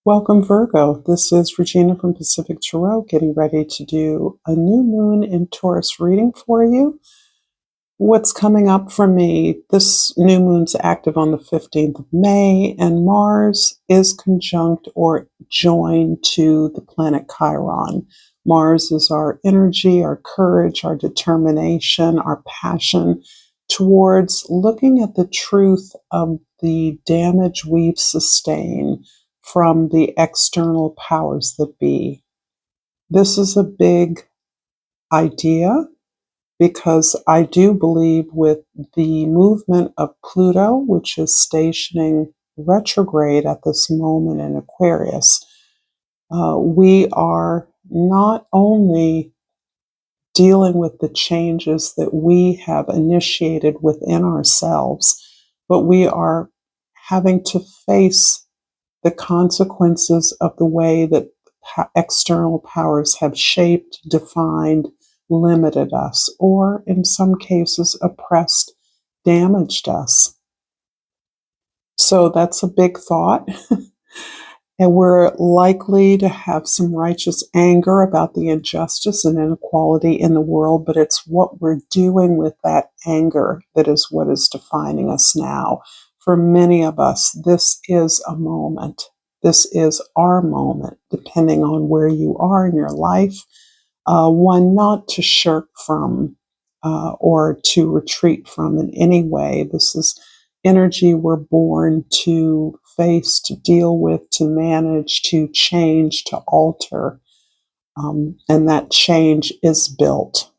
Welcome, Virgo. This is Regina from Pacific Tarot, getting ready to do a new moon in Taurus reading for you. What's coming up for me? This new moon's active on the 15th of May, and Mars is conjunct or joined to the planet Chiron. Mars is our energy, our courage, our determination, our passion towards looking at the truth of the damage we've sustained from the external powers that be. This is a big idea because I do believe with the movement of Pluto, which is stationing retrograde at this moment in Aquarius, we are not only dealing with the changes that we have initiated within ourselves, but we are having to face the consequences of the way that external powers have shaped, defined, limited us, or in some cases oppressed, damaged us. So that's a big thought. And we're likely to have some righteous anger about the injustice and inequality in the world, but it's what we're doing with that anger that is what is defining us now. For many of us, this is a moment. This is our moment, depending on where you are in your life. One not to shirk from or to retreat from in any way. This is energy we're born to face, to deal with, to manage, to change, to alter. And that change is built.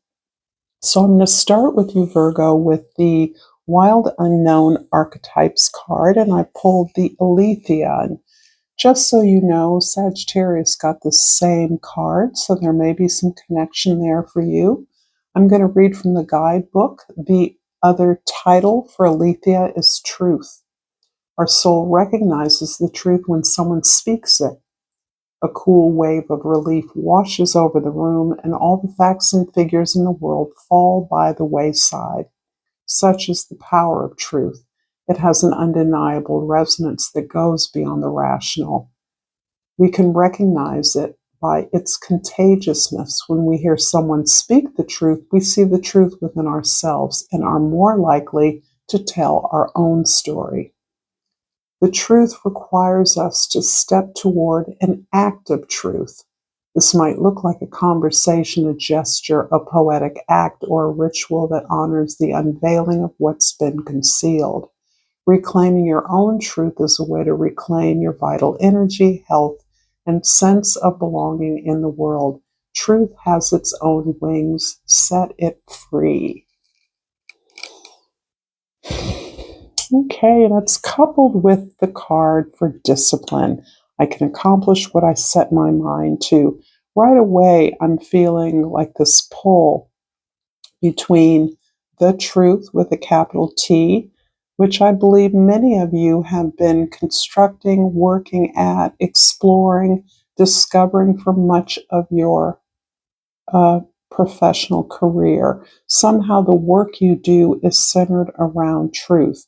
So I'm going to start with you, Virgo, with the Wild Unknown Archetypes card, and I pulled the Aletheia. And just so you know, Sagittarius got the same card, so there may be some connection there for you. I'm going to read from the guidebook. The other title for Aletheia is Truth. Our soul recognizes the truth when someone speaks it. A cool wave of relief washes over the room, and all the facts and figures in the world fall by the wayside. Such is the power of truth. It has an undeniable resonance that goes beyond the rational. We can recognize it by its contagiousness. When we hear someone speak the truth, we see the truth within ourselves and are more likely to tell our own story. The truth requires us to step toward an act of truth. This might look like a conversation, a gesture, a poetic act, or a ritual that honors the unveiling of what's been concealed. Reclaiming your own truth is a way to reclaim your vital energy, health, and sense of belonging in the world. Truth has its own wings. Set it free. Okay, and it's coupled with the card for discipline. I can accomplish what I set my mind to. Right away, I'm feeling like this pull between the truth with a capital T, which I believe many of you have been constructing, working at, exploring, discovering for much of your professional career. Somehow the work you do is centered around truth.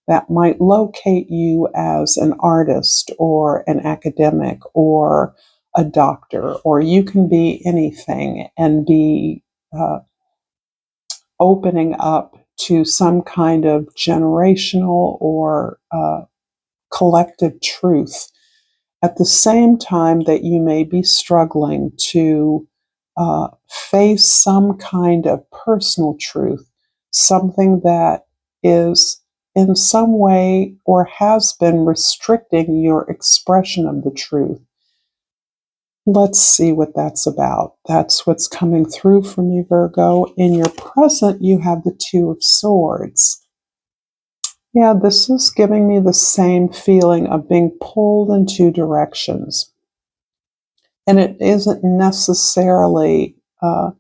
That might locate you as an artist or an academic or a doctor, or you can be anything and be opening up to some kind of generational or collective truth. At the same time that you may be struggling to face some kind of personal truth, something that is in some way or has been restricting your expression of the truth. Let's see what that's about. That's what's coming through for me, Virgo. In your present, you have the Two of Swords. Yeah, this is giving me the same feeling of being pulled in two directions. And it isn't necessarily a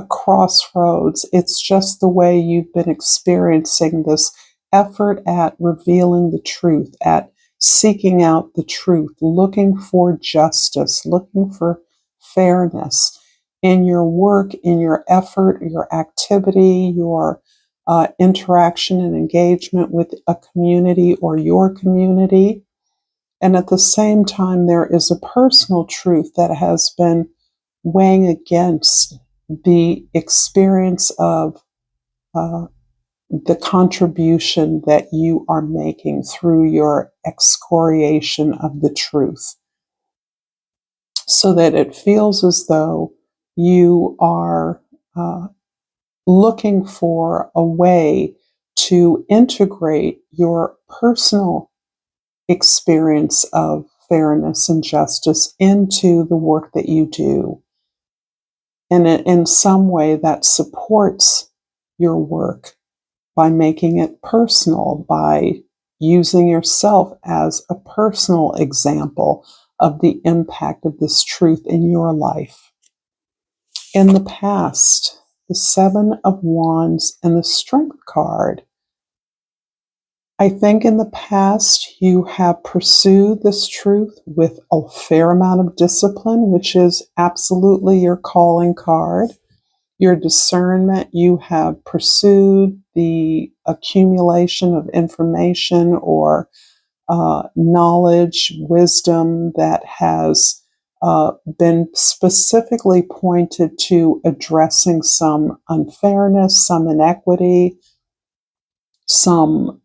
crossroads. It's just the way you've been experiencing this effort at revealing the truth, at seeking out the truth, looking for justice, looking for fairness in your work, in your effort, your activity, your interaction and engagement with a community or your community. And at the same time, there is a personal truth that has been weighing against the experience of uh, the contribution that you are making through your excoriation of the truth, so that it feels as though you are looking for a way to integrate your personal experience of fairness and justice into the work that you do. And in some way that supports your work by making it personal, by using yourself as a personal example of the impact of this truth in your life. In the past, the Seven of Wands and the Strength card, I think in the past you have pursued this truth with a fair amount of discipline, which is absolutely your calling card. Your discernment, you have pursued the accumulation of information or knowledge, wisdom that has been specifically pointed to addressing some unfairness, some inequity, some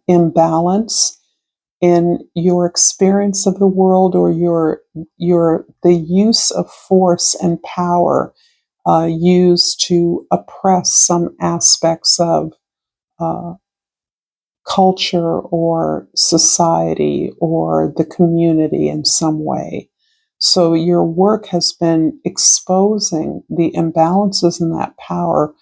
imbalance in your experience of the world, or the use of force and power used to oppress some aspects of uh, culture or society or the community in some way. So your work has been exposing the imbalances in that power,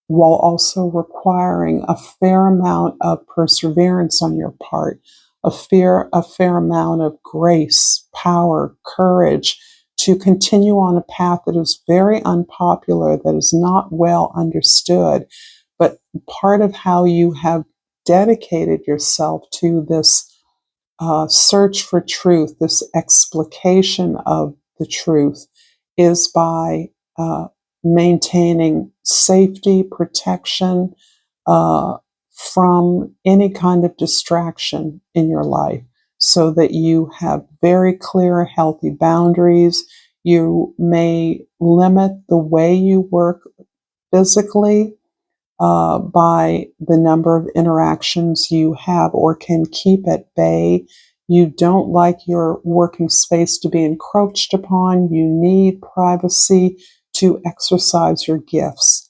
while also requiring a fair amount of perseverance on your part, a fair amount of grace, power, courage to continue on a path that is very unpopular, that is not well understood. But part of how you have dedicated yourself to this search for truth, this explication of the truth, is by maintaining safety, protection from any kind of distraction in your life, so that you have very clear, healthy boundaries. You may limit the way you work physically by the number of interactions you have or can keep at bay. You don't like your working space to be encroached upon. You need privacy to exercise your gifts.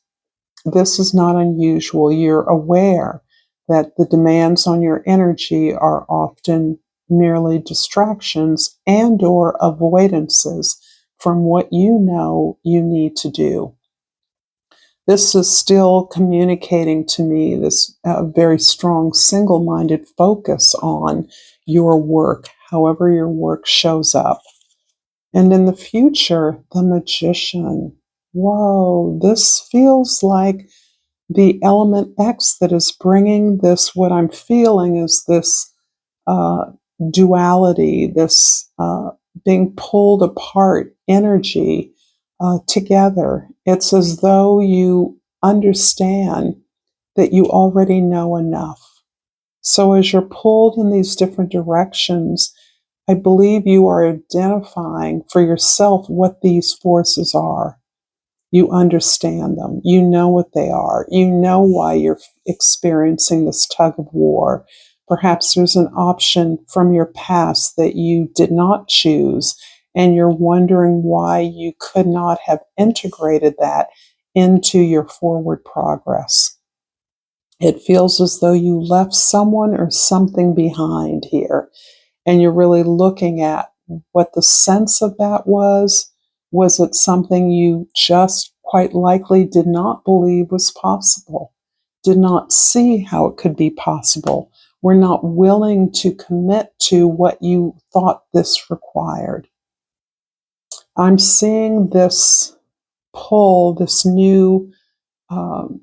This is not unusual. You're aware that the demands on your energy are often merely distractions and or avoidances from what you know you need to do. This is still communicating to me this very strong single-minded focus on your work, however your work shows up. And in the future, the Magician. Whoa, this feels like the element X that is bringing this. What I'm feeling is this uh, duality, this being pulled apart energy together. It's as though you understand that you already know enough. So as you're pulled in these different directions, I believe you are identifying for yourself what these forces are. You understand them. You know what they are. You know why you're experiencing this tug of war. Perhaps there's an option from your past that you did not choose, and you're wondering why you could not have integrated that into your forward progress. It feels as though you left someone or something behind here, and you're really looking at what the sense of that was. Was it something you just quite likely did not believe was possible, did not see how it could be possible, were not willing to commit to what you thought this required? I'm seeing this pull, this new um,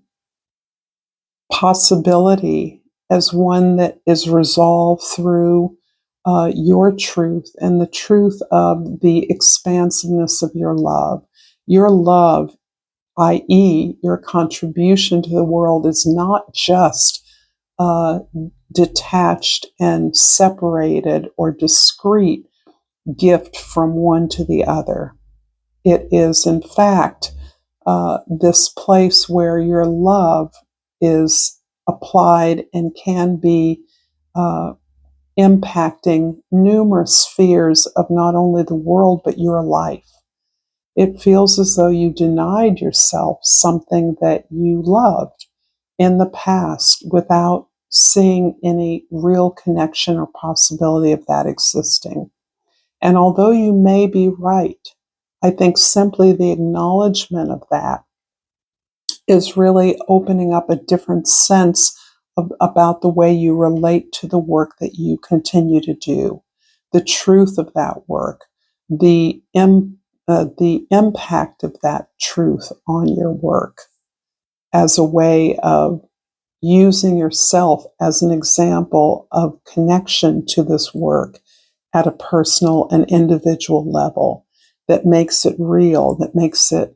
possibility, as one that is resolved through your truth and the truth of the expansiveness of your love. Your love, i.e., your contribution to the world, is not just detached and separated or discrete gift from one to the other. It is, in fact, this place where your love is applied and can be impacting numerous spheres of not only the world but your life. It feels as though you denied yourself something that you loved in the past without seeing any real connection or possibility of that existing. And although you may be right, I think simply the acknowledgement of that is really opening up a different sense about the way you relate to the work that you continue to do, the truth of that work, the impact of that truth on your work as a way of using yourself as an example of connection to this work at a personal and individual level that makes it real, that makes it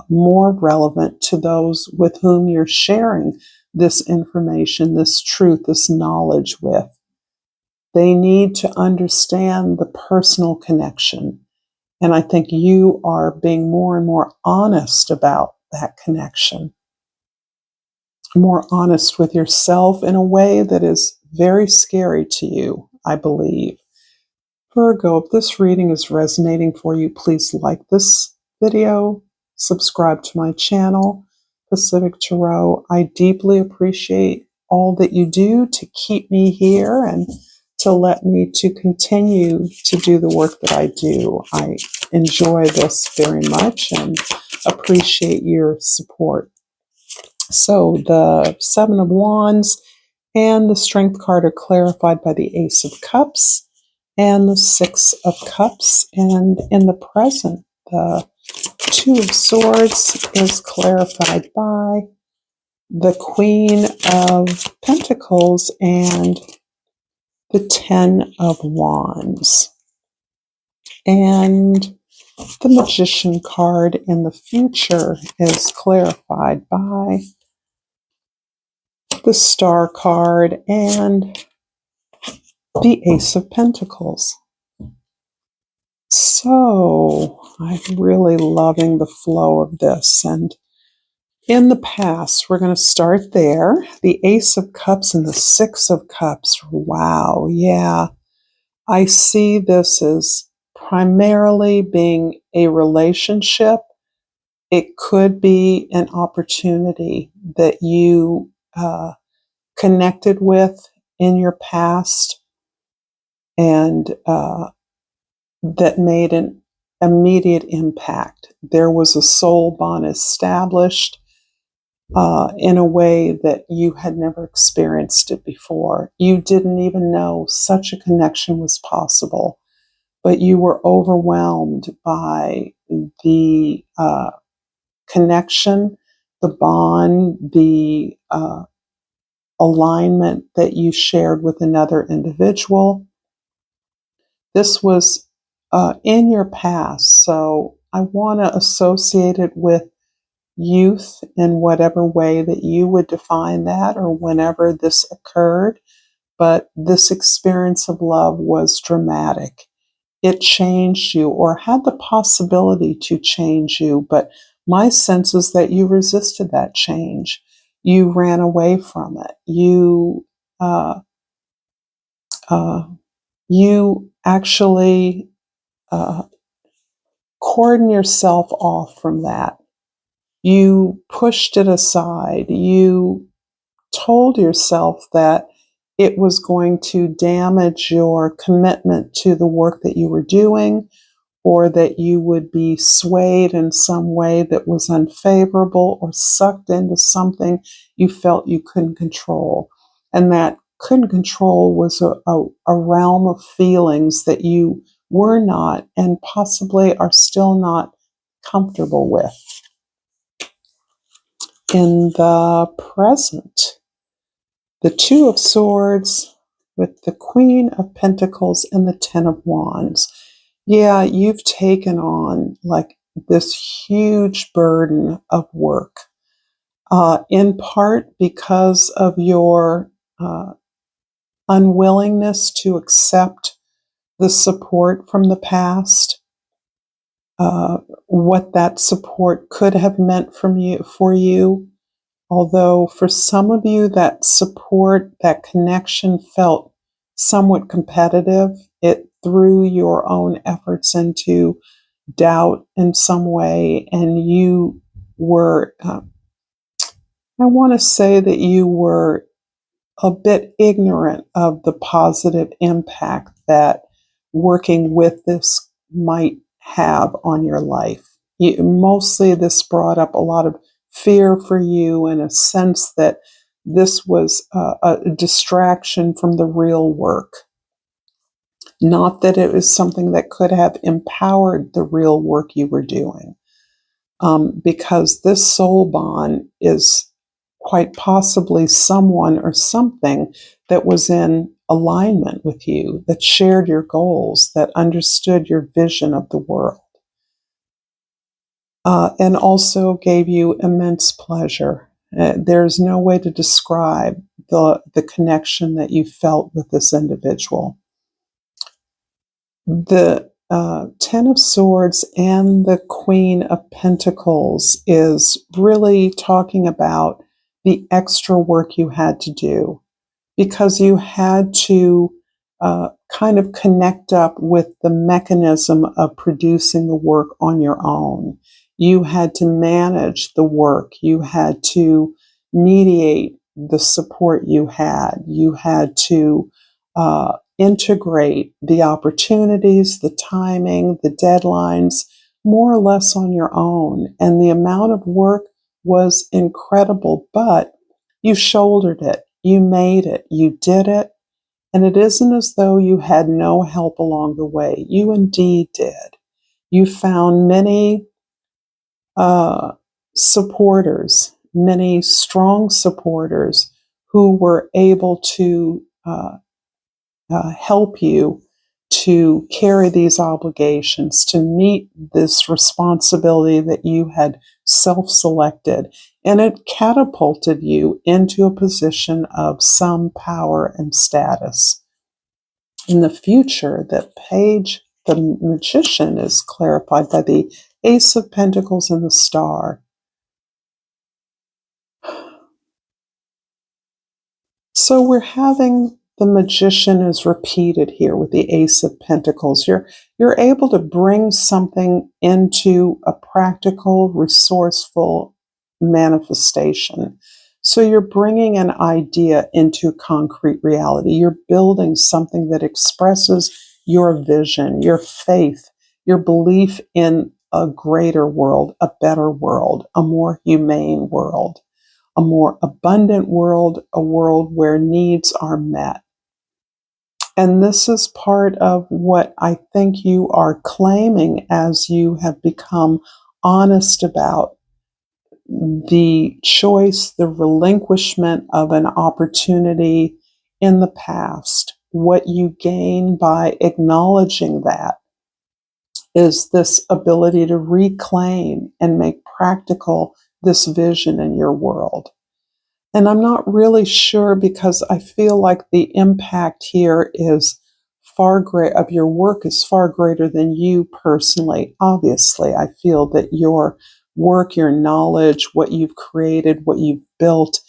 more relevant to those with whom you're sharing this information, this truth, this knowledge with. They need to understand the personal connection. And I think you are being more and more honest about that connection, more honest with yourself in a way that is very scary to you, I believe. Virgo, if this reading is resonating for you, please like this video, subscribe to my channel, Pacific Tarot. I deeply appreciate all that you do to keep me here and to let me to continue to do the work that I do. I enjoy this very much and appreciate your support. So the Seven of Wands and the Strength card are clarified by the Ace of Cups and the Six of Cups. And in the present, the Two of Swords is clarified by the Queen of Pentacles and the Ten of Wands. And the Magician card in the future is clarified by the Star card and the Ace of Pentacles. So I'm really loving the flow of this. And in the past, we're going to start there. The Ace of Cups and the Six of Cups. Wow. Yeah. I see this as primarily being a relationship. It could be an opportunity that you connected with in your past and that made an immediate impact. There was a soul bond established in a way that you had never experienced it before. You didn't even know such a connection was possible, but you were overwhelmed by the connection, the bond, the alignment that you shared with another individual. This was in your past, so I want to associate it with youth in whatever way that you would define that or whenever this occurred. But this experience of love was dramatic. It changed you or had the possibility to change you, but my sense is that you resisted that change. You ran away from it. You actually cordon yourself off from that. You pushed it aside. You told yourself that it was going to damage your commitment to the work that you were doing, or that you would be swayed in some way that was unfavorable or sucked into something you felt you couldn't control. And that couldn't control was a realm of feelings that you were not and possibly are still not comfortable with. In the present, the Two of Swords with the Queen of Pentacles and the Ten of Wands. Yeah, you've taken on like this huge burden of work, in part because of your unwillingness to accept the support from the past, what that support could have meant for you. Although for some of you, that support, that connection felt somewhat competitive. It threw your own efforts into doubt in some way, and you were, I want to say that you were a bit ignorant of the positive impact that working with this might have on your life. Mostly, this brought up a lot of fear for you and a sense that this was a distraction from the real work. Not that it was something that could have empowered the real work you were doing, because this soul bond is quite possibly someone or something that was in alignment with you, that shared your goals, that understood your vision of the world, and also gave you immense pleasure. There's no way to describe the connection that you felt with this individual. The Ten of Swords and the Queen of Pentacles is really talking about the extra work you had to do, because you had to kind of connect up with the mechanism of producing the work on your own. You had to manage the work. You had to mediate the support you had. You had to integrate the opportunities, the timing, the deadlines, more or less on your own. And the amount of work was incredible, but you shouldered it, you made it, you did it, and it isn't as though you had no help along the way. You indeed did. You found many supporters, many strong supporters who were able to help you to carry these obligations, to meet this responsibility that you had self-selected. And it catapulted you into a position of some power and status. In the future, the magician, is clarified by the Ace of Pentacles and the Star. So we're having the magician is repeated here with the Ace of Pentacles. You're able to bring something into a practical, resourceful manifestation. So you're bringing an idea into concrete reality. You're building something that expresses your vision, your faith, your belief in a greater world, a better world, a more humane world, a more abundant world, a world where needs are met. And this is part of what I think you are claiming as you have become honest about the choice, the relinquishment of an opportunity in the past. What you gain by acknowledging that is this ability to reclaim and make practical this vision in your world. And I'm not really sure, because I feel like the impact here is far great of your work is far greater than you personally. Obviously, I feel that your work, your knowledge, what you've created, what you've built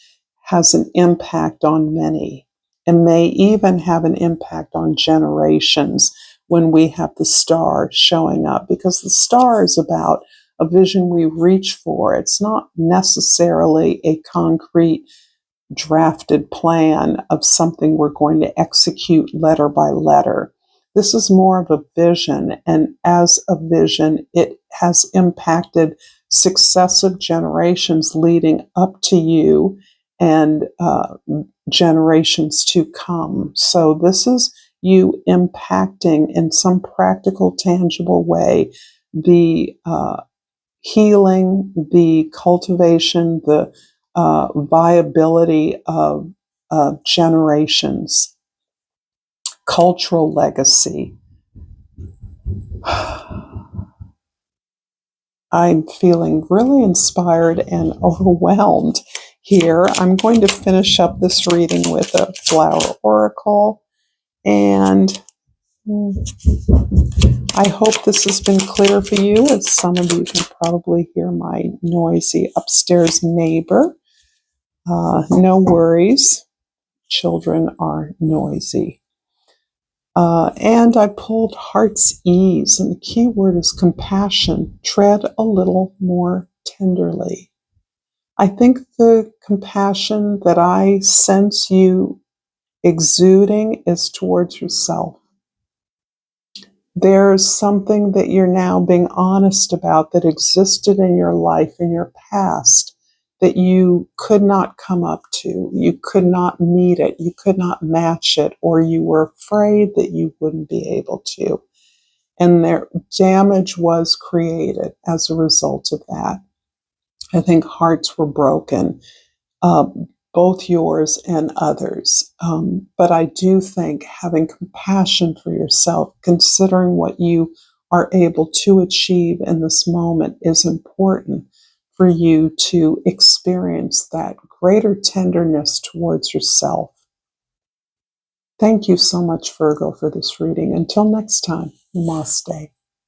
has an impact on many, and may even have an impact on generations when we have the star showing up, because the star is about a vision we reach for. It's not necessarily a concrete drafted plan of something we're going to execute letter by letter. This is more of a vision, and as a vision, it has impacted successive generations leading up to you and generations to come. So this is you impacting in some practical, tangible way the healing, the cultivation, the viability of generations, cultural legacy. I'm feeling really inspired and overwhelmed here. I'm going to finish up this reading with a flower oracle, and I hope this has been clear for you, as some of you can probably hear my noisy upstairs neighbor. No worries, children are noisy. And I pulled Heart's Ease, and the key word is compassion. Tread a little more tenderly. I think the compassion that I sense you exuding is towards yourself. There's something that you're now being honest about that existed in your life, in your past, that you could not come up to. You could not meet it. You could not match it, or you were afraid that you wouldn't be able to. And their damage was created as a result of that. I think hearts were broken, both yours and others. But I do think having compassion for yourself, considering what you are able to achieve in this moment, is important for you to experience that greater tenderness towards yourself. Thank you so much, Virgo, for this reading. Until next time, namaste.